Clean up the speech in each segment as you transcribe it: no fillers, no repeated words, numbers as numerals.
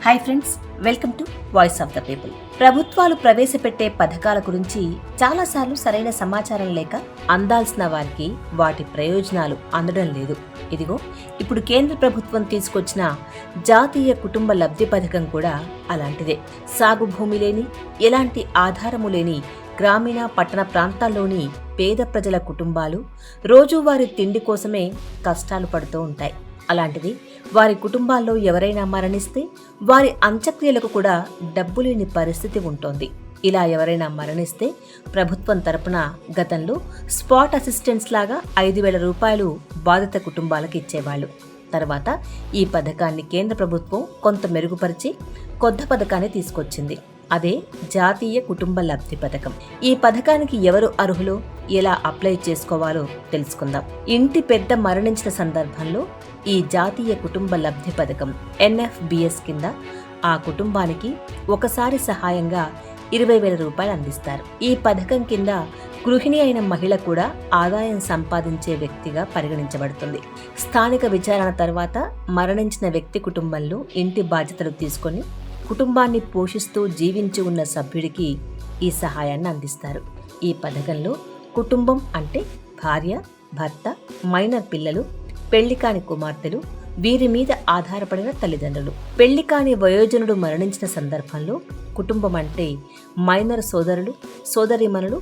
Hi friends, welcome to voice of the people. ప్రభుత్వాలు ప్రవేశపెట్టే పథకాల గురించి చాలాసార్లు సరైన సమాచారం లేక అందాల్సిన వారికి వాటి ప్రయోజనాలు అందడం లేదు. ఇదిగో ఇప్పుడు కేంద్ర ప్రభుత్వం తీసుకొచ్చిన జాతీయ కుటుంబ లబ్ధి పథకం కూడా అలాంటిదే. సాగు భూమి లేని, ఎలాంటి ఆధారము లేని గ్రామీణ పట్టణ ప్రాంతాల్లోని పేద ప్రజల కుటుంబాలు రోజువారీ తిండి కోసమే కష్టాలు పడుతూ ఉంటాయి. అలాంటిది వారి కుటుంబాల్లో ఎవరైనా మరణిస్తే వారి అంత్యక్రియలకు కూడా డబ్బు లేని పరిస్థితి ఉంటోంది. ఇలా ఎవరైనా మరణిస్తే ప్రభుత్వం తరపున గతంలో స్పాట్ అసిస్టెంట్స్ లాగా 5,000 రూపాయలు బాధిత కుటుంబాలకు ఇచ్చేవాళ్లు. తర్వాత ఈ పథకాన్ని కేంద్ర ప్రభుత్వం కొంత మెరుగుపరిచి కొత్త పథకాన్ని తీసుకొచ్చింది. అదే జాతీయ కుటుంబ లబ్ధి పథకం. ఈ పథకానికి ఎవరు అర్హులో, ఎలా అప్లై చేసుకోవాలో తెలుసుకుందాం. ఇంటి పెద్ద మరణించిన సందర్భంలో ఈ జాతీయ కుటుంబ లబ్ధి పథకం NFBS కింద ఆ కుటుంబానికి ఒకసారి సహాయంగా 20,000 రూపాయలు అందిస్తారు. ఈ పథకం కింద గృహిణి అయిన మహిళ కూడా ఆదాయం సంపాదించే వ్యక్తిగా పరిగణించబడుతుంది. స్థానిక విచారణ తర్వాత మరణించిన వ్యక్తి కుటుంబంలో ఇంటి బాధ్యతలు తీసుకొని కుటుంబాన్ని పోషిస్తూ జీవించి ఉన్న సభ్యుడికి ఈ సహాయాన్ని అందిస్తారు. ఈ పథకంలో కుటుంబం అంటే భార్య, భర్త, మైనర్ పిల్లలు, పెళ్లికాని కుమార్తెలు, వీరి మీద ఆధారపడిన తల్లిదండ్రులు. పెళ్లికాని వయోజనుడు మరణించిన సందర్భంలో కుటుంబం అంటే మైనర్ సోదరులు, సోదరీమణులు,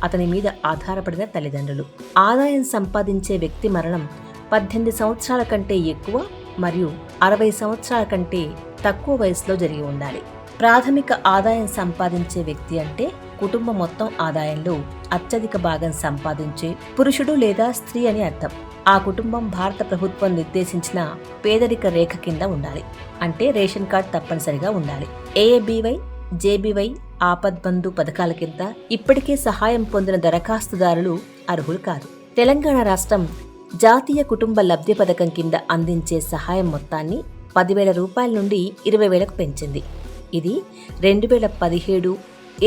అతని మీద ఆధారపడిన తల్లిదండ్రులు. ఆదాయం సంపాదించే వ్యక్తి మరణం 18 సంవత్సరాల కంటే ఎక్కువ మరియు 60 సంవత్సరాల కంటే తక్కువ వయసులో జరిగి ఉండాలి. ప్రాథమిక ఆదాయం సంపాదించే వ్యక్తి అంటే కుటుంబం మొత్తం ఆదాయంలో అత్యధిక భాగం సంపాదించే పురుషుడు లేదా స్త్రీ అని అర్థం. ఆ కుటుంబం భారత ప్రభుత్వం నిర్దేశించిన పేదరిక రేఖ కింద ఉండాలి. అంటే రేషన్ కార్డు తప్పనిసరిగా ఉండాలి. AABY, JBY, ఆపద్ బంధు పథకాల కింద ఇప్పటికే సహాయం పొందిన దరఖాస్తుదారులు అర్హులు కాదు. తెలంగాణ రాష్ట్రం జాతీయ కుటుంబ లబ్ధి పథకం కింద అందించే సహాయం మొత్తాన్ని 10,000 రూపాయల నుండి 20,000కు పెంచింది. ఇది 2017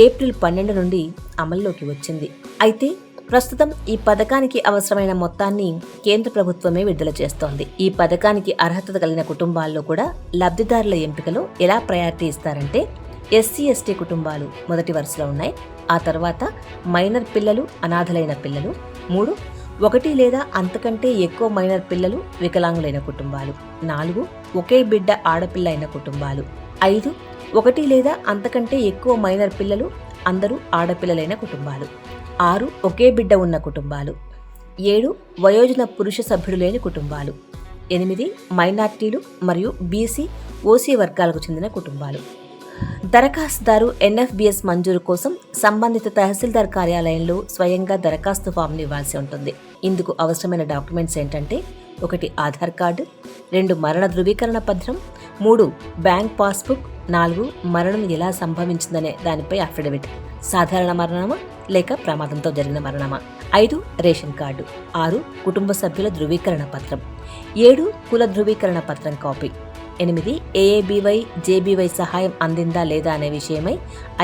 ఏప్రిల్ 12 నుండి అమల్లోకి వచ్చింది. అయితే ప్రస్తుతం ఈ పథకానికి అవసరమైన మొత్తాన్ని కేంద్ర ప్రభుత్వమే విడుదల చేస్తోంది. ఈ పథకానికి అర్హత కలిగిన కుటుంబాల్లో కూడా లబ్ధిదారుల ఎంపికలో ఎలా ప్రయారిటీ ఇస్తారంటే SC/ST కుటుంబాలు మొదటి వరుసలో ఉన్నాయి. ఆ తర్వాత మైనర్ పిల్లలు, అనాథలైన పిల్లలు. 3, 1 లేదా అంతకంటే ఎక్కువ మైనర్ పిల్లలు, వికలాంగులైన కుటుంబాలు. 4, ఒకే బిడ్డ ఆడపిల్ల అయిన కుటుంబాలు. 5, 1 లేదా అంతకంటే ఎక్కువ మైనర్ పిల్లలు, అందరూ ఆడపిల్లలైన కుటుంబాలు. 6, ఒకే బిడ్డ ఉన్న కుటుంబాలు. 7, వయోజన పురుష సభ్యుడు లేని కుటుంబాలు. 8, మైనార్టీలు మరియు BC, OC వర్గాలకు చెందిన కుటుంబాలు. దరఖాస్తుదారు NFBS మంజూరు కోసం సంబంధిత తహసీల్దార్ కార్యాలయంలో స్వయంగా దరఖాస్తు ఫామ్ని ఇవ్వాల్సి ఉంటుంది. ఇందుకు అవసరమైన డాక్యుమెంట్స్ ఏంటంటే 1, ఆధార్ కార్డు, 2, మరణ ధృవీకరణ పత్రం, 3, బ్యాంక్ పాస్బుక్, 4, మరణం ఎలా సంభవించిందనే దానిపై అఫిడవిట్, సాధారణ మరణమా లేక ప్రమాదంతో జరిగిన మరణమా, 5, రేషన్ కార్డు, 6, కుటుంబ సభ్యుల ధృవీకరణ పత్రం, 7, కుల ధృవీకరణ పత్రం కాపీ, 8, AABY, JBY సహాయం అందిందా లేదా అనే విషయమై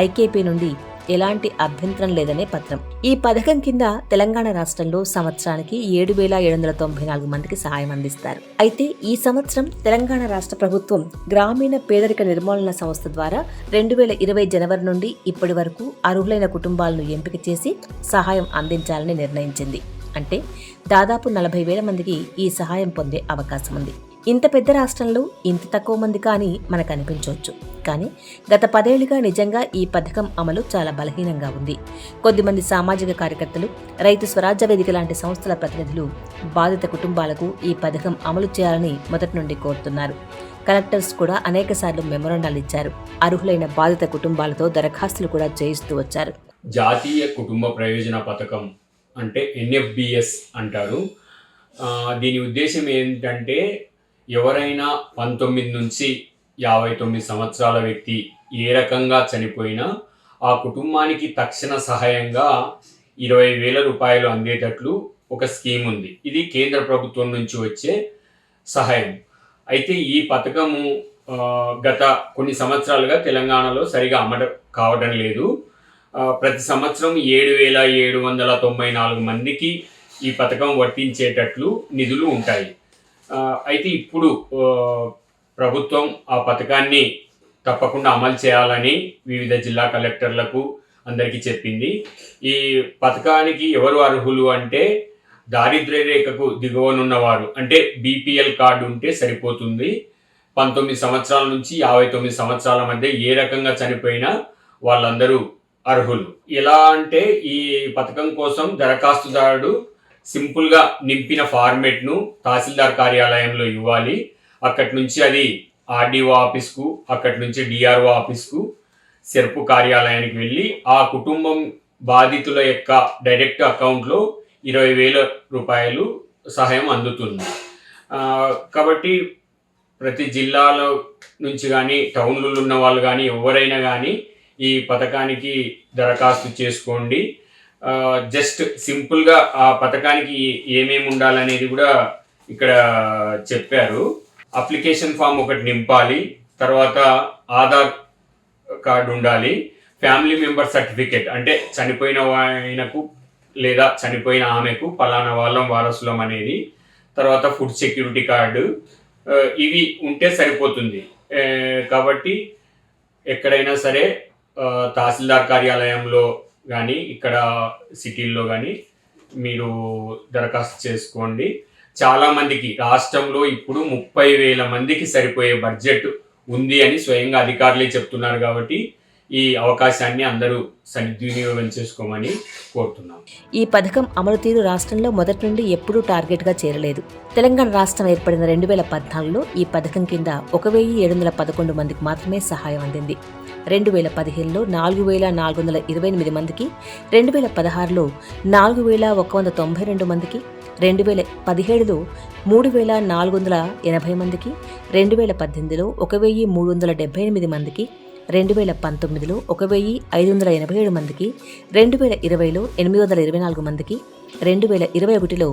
IKP నుండి ఎలాంటి అభ్యంతరం లేదనే పత్రం. ఈ పథకం కింద తెలంగాణ రాష్ట్రంలో సంవత్సరానికి 7,794 మందికి సహాయం అందిస్తారు. అయితే ఈ సంవత్సరం తెలంగాణ రాష్ట్ర ప్రభుత్వం గ్రామీణ పేదరిక నిర్మూలన సంస్థ ద్వారా 2020 జనవరి నుండి ఇప్పటి వరకు అర్హులైన కుటుంబాలను ఎంపిక చేసి సహాయం అందించాలని నిర్ణయించింది. అంటే దాదాపు 40,000 మందికి ఈ సహాయం పొందే అవకాశం ఉంది. ఇంత పెద్ద రాష్ట్రంలో ఇంత తక్కువ మంది కానీ మనకు అనిపించవచ్చు. కానీ గత 10 ఏళ్లుగా నిజంగా ఈ పథకం అమలు చాలా బలహీనంగా ఉంది. కొద్దిమంది సామాజిక కార్యకర్తలు, రైతు స్వరాజ్య వేదిక లాంటి సంస్థల ప్రతినిధులు బాధిత కుటుంబాలకు ఈ పథకం అమలు చేయాలని మొదటి నుండి కోరుతున్నారు. కలెక్టర్స్ కూడా అనేకసార్లు మెమోరాండాలు ఇచ్చారు. అర్హులైన బాధిత కుటుంబాలతో దరఖాస్తులు కూడా చేయిస్తూ వచ్చారు. జాతీయ కుటుంబ ప్రయోజన పథకం అంటే NFBS అంటారు. దీని ఉద్దేశం ఏంటంటే ఎవరైనా 19 నుంచి 59 సంవత్సరాల వ్యక్తి ఏ రకంగా చనిపోయినా ఆ కుటుంబానికి తక్షణ సహాయంగా 20,000 రూపాయలు అందేటట్లు ఒక స్కీమ్ ఉంది. ఇది కేంద్ర ప్రభుత్వం నుంచి వచ్చే సహాయం. అయితే ఈ పథకము గత కొన్ని సంవత్సరాలుగా తెలంగాణలో సరిగా అమలు కావడం లేదు. ప్రతి సంవత్సరం 7,794 మందికి ఈ పథకం వర్తించేటట్లు నిధులు ఉంటాయి. అయితే ఇప్పుడు ప్రభుత్వం ఆ పథకాన్ని తప్పకుండా అమలు చేయాలని వివిధ జిల్లా కలెక్టర్లకు అందరికీ చెప్పింది. ఈ పథకానికి ఎవరు అర్హులు అంటే దారిద్ర్య రేఖకు దిగువనున్నవారు, అంటే బీపీఎల్ కార్డు ఉంటే సరిపోతుంది. 19 సంవత్సరాల నుంచి 59 సంవత్సరాల మధ్య ఏ రకంగా చనిపోయినా వాళ్ళందరూ అర్హులు. ఎలా అంటే ఈ పథకం కోసం దరఖాస్తుదారుడు సింపుల్గా నింపిన ఫార్మేట్ను తహసీల్దార్ కార్యాలయంలో ఇవ్వాలి. అక్కడి నుంచి అది ఆర్డీఓ ఆఫీస్కు, అక్కడి నుంచి డిఆర్ఓ ఆఫీస్కు, సెర్పు కార్యాలయానికి వెళ్ళి ఆ కుటుంబం బాధితుల యొక్క డైరెక్ట్ అకౌంట్లో 20,000 రూపాయలు సహాయం అందుతుంది. కాబట్టి ప్రతి జిల్లాలో నుంచి కానీ టౌన్లలో ఉన్న వాళ్ళు కానీ ఎవరైనా కానీ ఈ పథకానికి దరఖాస్తు చేసుకోండి. జస్ట్ సింపుల్గా ఆ పథకానికి ఏమేమి ఉండాలనేది కూడా ఇక్కడ చెప్పారు. అప్లికేషన్ ఫామ్ ఒకటి నింపాలి, తర్వాత ఆధార్ కార్డు ఉండాలి, ఫ్యామిలీ మెంబర్ సర్టిఫికేట్ అంటే చనిపోయిన ఆయనకు లేదా చనిపోయిన ఆమెకు పలానా వాళ్ళం వారసులం అనేది, తర్వాత ఫుడ్ సెక్యూరిటీ కార్డు, ఇవి ఉంటే సరిపోతుంది. కాబట్టి ఎక్కడైనా సరే తహసీల్దార్ కార్యాలయంలో కానీ ఇక్కడ సిటీల్లో కానీ మీరు దరఖాస్తు చేసుకోండి. చాలామందికి రాష్ట్రంలో ఇప్పుడు 30,000 మందికి సరిపోయే బడ్జెట్ ఉంది అని స్వయంగా అధికారులే చెప్తున్నారు. కాబట్టి ఈ అవకాశాన్ని అందరూ సద్వినియోగం చేసుకోమని కోరుతున్నాం. ఈ పథకం అమలు తీరు రాష్ట్రంలో మొదటి నుండి ఎప్పుడూ టార్గెట్గా చేరలేదు. తెలంగాణ రాష్ట్రం ఏర్పడిన 2014లో ఈ పథకం కింద 1,711 మందికి మాత్రమే సహాయం అందింది. 2015లో 4,428 మందికి, 2016లో 4,192 మందికి, 2017లో 3,480 మందికి, 2018లో 1,378 మందికి, 2019లో 1,587 మందికి, 2020లో 824 మందికి, 2021లో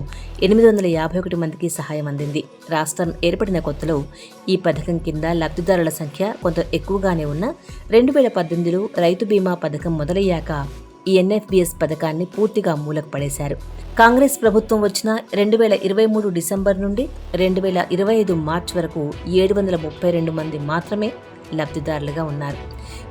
851 మందికి సహాయం అందింది. రాష్ట్రం ఏర్పడిన కొత్తలో ఈ పథకం కింద లబ్ధిదారుల సంఖ్య కొంత ఎక్కువగానే ఉన్న 2018లో రైతు బీమా పథకం మొదలయ్యాక ఈ ఎన్ఎఫ్బిఎస్ పథకాన్ని పూర్తిగా మూలకు పడేశారు. కాంగ్రెస్ ప్రభుత్వం వచ్చిన 2023 డిసెంబర్ నుండి 2025 మార్చి వరకు 732 మంది మాత్రమే లబ్ధిదారులుగా ఉన్నారు.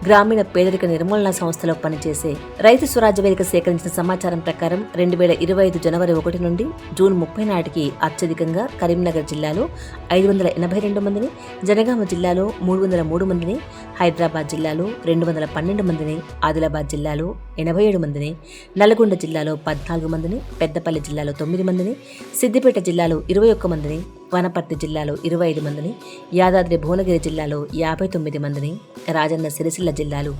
గ్రామీణ పేదరిక నిర్మూలన సంస్థలో పనిచేసే రైతు స్వరాజ్య వేదిక సేకరించిన సమాచారం ప్రకారం 2025 జనవరి 1 నుండి జూన్ 30 నాటికి అత్యధికంగా కరీంనగర్ జిల్లాలో 582 మందిని, జనగామ జిల్లాలో 303 మందిని, హైదరాబాద్ జిల్లాలో 212 మందిని, ఆదిలాబాద్ జిల్లాలో 87 మందిని, నల్గొండ జిల్లాలో 14 మందిని, పెద్దపల్లి జిల్లాలో 9 మందిని, సిద్దిపేట జిల్లాలో 21 మందిని, వనపర్తి జిల్లాలో 25 మందిని, యాదాద్రి భువనగిరి జిల్లాలో 59 మందిని, రాజన్న సిరిసిల్ల జిల్లాలో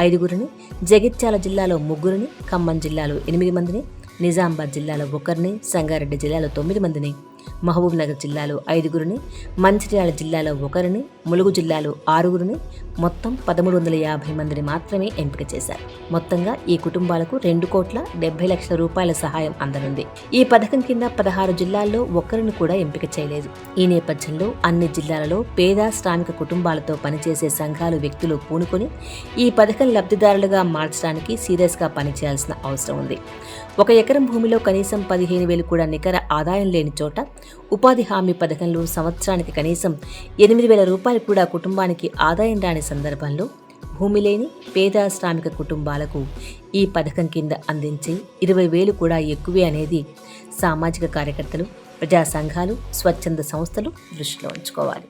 5గురిని, జగిత్యాల జిల్లాలో 3గురిని, ఖమ్మం జిల్లాలో 8 మందిని, నిజామాబాద్ జిల్లాలో 1, సంగారెడ్డి జిల్లాలో 9 మందిని, మహబూబ్ నగర్ జిల్లాలో 5గురిని, మంచిర్యాల జిల్లాలో 1, ములుగు జిల్లాలో 6గురిని, మొత్తం 1,350 మందిని మాత్రమే ఎంపిక చేశారు. మొత్తంగా ఈ కుటుంబాలకు 2,70,00,000 రూపాయల సహాయం అందనుంది. ఈ పథకం కింద 16 జిల్లాల్లో ఒక్కరిని కూడా ఎంపిక చేయలేదు. ఈ నేపథ్యంలో అన్ని జిల్లాలలో పేద శ్రామిక కుటుంబాలతో పనిచేసే సంఘాలు, వ్యక్తులు పూనుకొని ఈ పథకం లబ్ధిదారులుగా మార్చడానికి సీరియస్గా పనిచేయాల్సిన అవసరం ఉంది. 1 ఎకరం భూమిలో కనీసం 15,000 కూడా నికర ఆదాయం లేని చోట ఉపాధి హామీ పథకంలో సంవత్సరానికి కనీసం 8,000 రూపాయలు కూడా కుటుంబానికి ఆదాయం రాని సందర్భంలో భూమి లేని పేద శ్రామిక కుటుంబాలకు ఈ పథకం కింద అందించే 20,000 కూడా ఎక్కువే అనేది సామాజిక కార్యకర్తలు, ప్రజా సంఘాలు, స్వచ్ఛంద సంస్థలు దృష్టిలో ఉంచుకోవాలి.